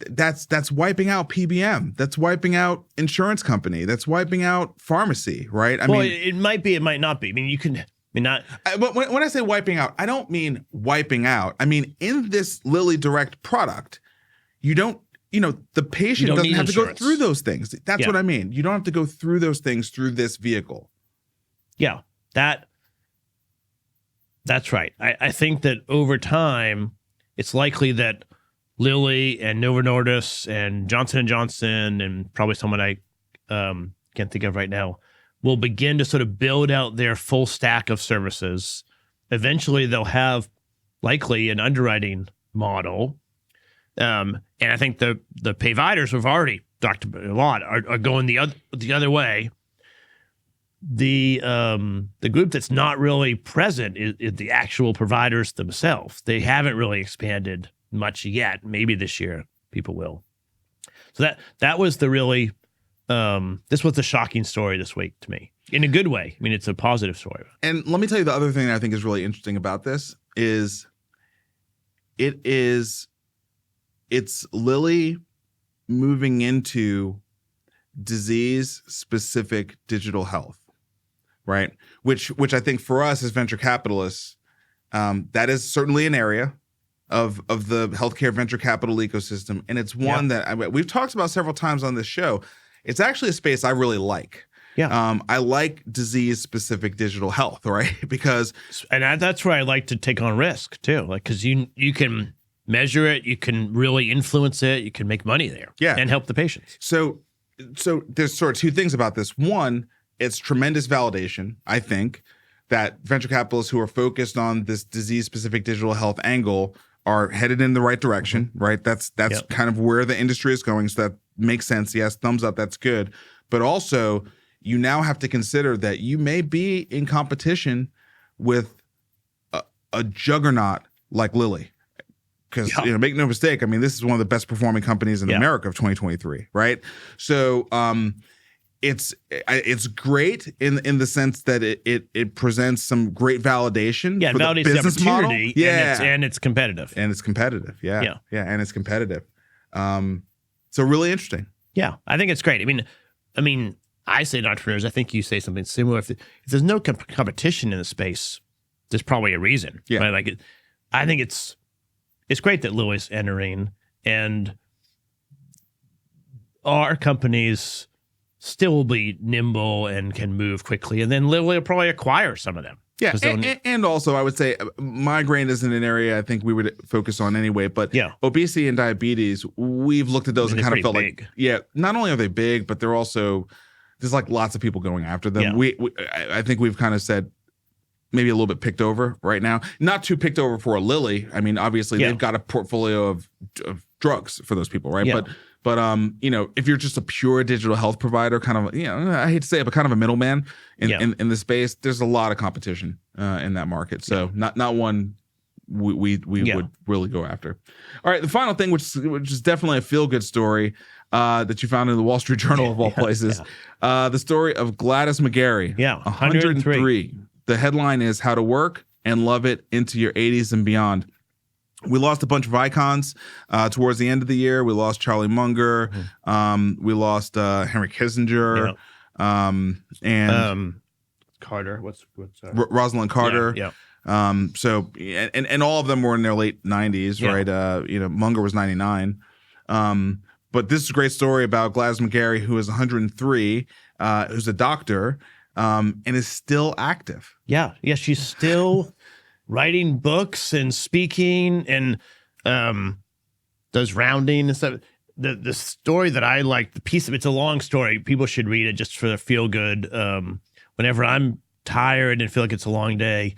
that's wiping out PBM. That's wiping out insurance company. That's wiping out pharmacy, right? I well, mean, it might be, it might not be. I mean, you can, I mean, not. But when I say wiping out, I don't mean wiping out. I mean, in this Lilly Direct product, you don't, the patient doesn't have to go through those things. That's what I mean. You don't have to go through those things through this vehicle. Yeah, that's right. I think that over time, it's likely that Lilly and Novo Nordisk and Johnson & Johnson and probably someone I can't think of right now will begin to sort of build out their full stack of services. Eventually, they'll have likely an underwriting model. And I think the payviders we've already talked about a lot are going the other way. The group that's not really present is the actual providers themselves. They haven't really expanded much yet. Maybe this year people will. So that was the really this was the shocking story this week to me in a good way. I mean, it's a positive story. And let me tell you the other thing that I think is really interesting about this is it's Lilly moving into disease-specific digital health, right? Which I think for us as venture capitalists, that is certainly an area of the healthcare venture capital ecosystem, and it's one that we've talked about several times on this show. It's actually a space I really like. Yeah, I like disease-specific digital health, right? Because that's where I like to take on risk too, like because you can measure it, you can really influence it, you can make money there, and help the patients. So there's sort of two things about this. One, it's tremendous validation, I think, that venture capitalists who are focused on this disease-specific digital health angle are headed in the right direction, right? That's kind of where the industry is going. So that makes sense. Yes, thumbs up. That's good. But also, you now have to consider that you may be in competition with a juggernaut like Lilly. Because, make no mistake, I mean, this is one of the best performing companies in America of 2023, right? So it's great in the sense that it presents some great validation for the business model. And it's competitive. And it's competitive, and it's competitive. So really interesting. Yeah, I think it's great. I mean, I say to entrepreneurs, I think you say something similar. If there's no competition in the space, there's probably a reason. Yeah, right? I think it's great that Lilly's entering, and our companies still will be nimble and can move quickly, and then Lilly will probably acquire some of them. Yeah, and also I would say migraine isn't an area I think we would focus on anyway, but obesity and diabetes, we've looked at those and kind of felt big. Not only are they big, but they're also, there's like lots of people going after them. Yeah. I think we've kind of said maybe a little bit picked over right now. Not too picked over for a Lilly. I mean, obviously they've got a portfolio of drugs for those people, right? Yeah. But if you're just a pure digital health provider, kind of, I hate to say it, but kind of a middleman in the space, there's a lot of competition in that market. So not one we would really go after. All right, the final thing, which is definitely a feel-good story that you found in the Wall Street Journal of all places, the story of Gladys McGarey. 103. The headline is "How to Work and Love It into Your 80s and Beyond." We lost a bunch of icons towards the end of the year. We lost Charlie Munger. We lost Henry Kissinger. And Carter. What's Rosalind Carter. Yeah. So and all of them were in their late 90s, right? Munger was 99. But this is a great story about Gladys McGarey, who is 103, who's a doctor, and is still active. Yeah. She's still writing books and speaking and does rounding and stuff. The story that I like, the piece of it's a long story. People should read it just for the feel good. Whenever I'm tired and feel like it's a long day,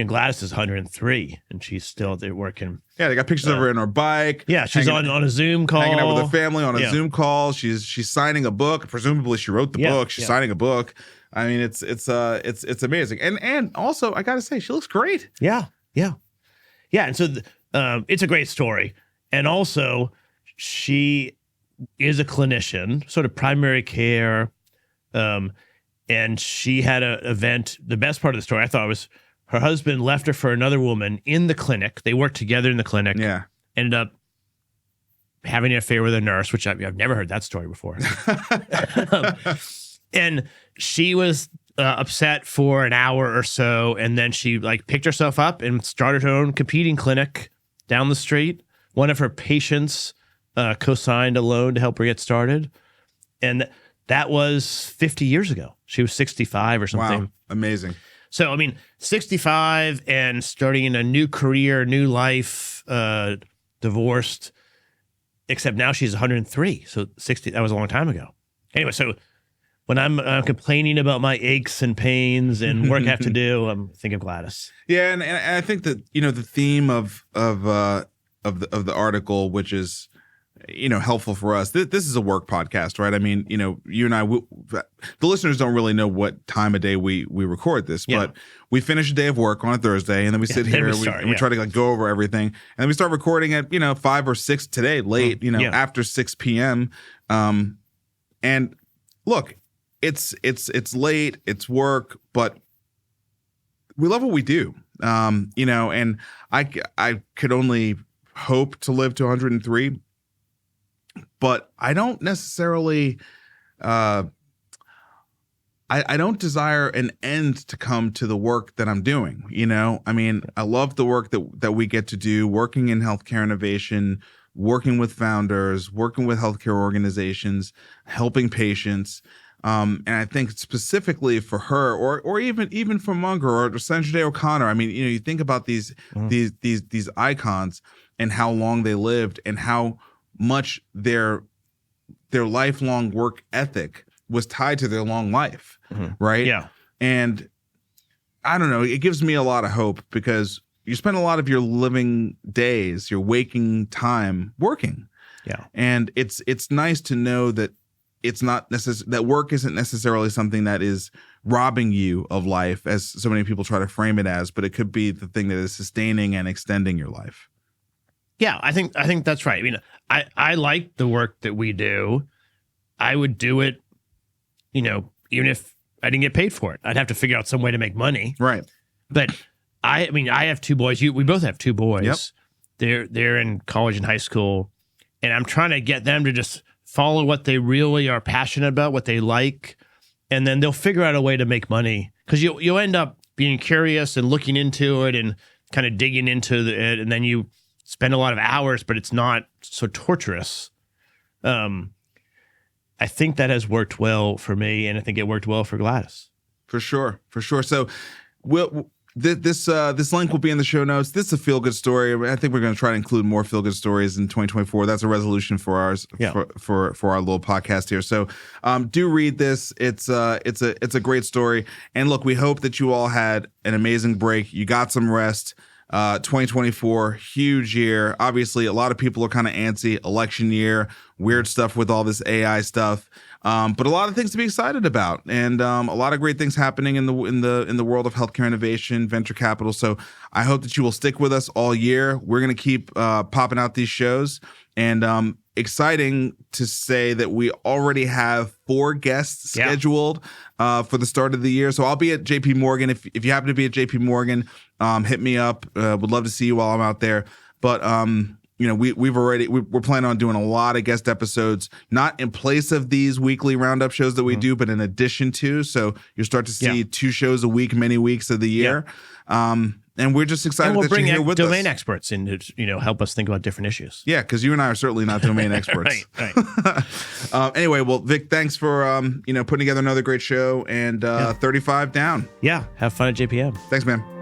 Gladys is 103 and she's still there working. Yeah, they got pictures of her on her bike. Yeah, she's on a Zoom call, hanging out with her family on a Zoom call. She's signing a book. Presumably, she wrote the book. She's signing a book. I mean, it's amazing. And also, I got to say, she looks great. Yeah. And so it's a great story. And also, she is a clinician, sort of primary care. And she had an event. The best part of the story, I thought, was her husband left her for another woman in the clinic. They worked together in the clinic. Yeah. Ended up having an affair with a nurse, which I've never heard that story before. And she was upset for an hour or so, and then she like picked herself up and started her own competing clinic down the street. One of her patients co-signed a loan to help her get started, and that was 50 years ago. She was 65 or something. Wow, amazing. So, I mean, 65 and starting a new career, new life, divorced, except now she's 103. So 60, that was a long time ago. Anyway, so when I'm complaining about my aches and pains and work I have to do, I'm thinking of Gladys. Yeah, and I think that, you know, the theme of the article, which is, you know, helpful for us. This is a work podcast, right? I mean, you know, you and I, the listeners don't really know what time of day we record this, but we finish a day of work on a Thursday, and then we sit here and we try to like go over everything, and then we start recording at, you know, 5 or 6 today, late, you know, after 6 p.m. And look, it's late, it's work, but we love what we do, you know, and I could only hope to live to 103. But I don't necessarily, I don't desire an end to come to the work that I'm doing. You know, I mean, I love the work that we get to do, working in healthcare innovation, working with founders, working with healthcare organizations, helping patients. And I think specifically for her, or even for Munger or Sandra Day O'Connor. I mean, you know, you think about these icons and how long they lived and how much their lifelong work ethic was tied to their long life, right? Yeah. And I don't know, it gives me a lot of hope because you spend a lot of your living days, your waking time working. Yeah. And it's nice to know that it's not that work isn't necessarily something that is robbing you of life, as so many people try to frame it as, but it could be the thing that is sustaining and extending your life. Yeah, I think that's right. I mean, I like the work that we do. I would do it, you know, even if I didn't get paid for it. I'd have to figure out some way to make money. Right. But I mean, I have 2 boys. We both have 2 boys. Yep. They're in college and high school, and I'm trying to get them to just follow what they really are passionate about, what they like, and then they'll figure out a way to make money. Because you'll end up being curious and looking into it and kind of digging into it, and then you spend a lot of hours, but it's not so torturous. I think that has worked well for me, and I think it worked well for Gladys. For sure. So this link will be in the show notes. This is a feel-good story. I think we're going to try to include more feel-good stories in 2024. That's a resolution for ours, for our little podcast here. So do read this. It's a great story. And look, we hope that you all had an amazing break. You got some rest. 2024, huge year. Obviously, a lot of people are kind of antsy. Election year, weird stuff with all this AI stuff, but a lot of things to be excited about, and a lot of great things happening in the world of healthcare innovation, venture capital. So I hope that you will stick with us all year. We're gonna keep popping out these shows, and exciting to say that we already have 4 guests scheduled for the start of the year. So I'll be at JP Morgan. If you happen to be at JP Morgan, hit me up. Would love to see you while I'm out there. But you know, we're planning on doing a lot of guest episodes, not in place of these weekly roundup shows that we do, but in addition to. So you'll start to see 2 shows a week, many weeks of the year. And we're just excited that you're here with us. We'll bring domain experts in to, you know, help us think about different issues. Yeah, because you and I are certainly not domain experts. Right. Anyway, well, Vic, thanks for putting together another great show, and 35 down. Yeah, have fun at JPM. Thanks, man.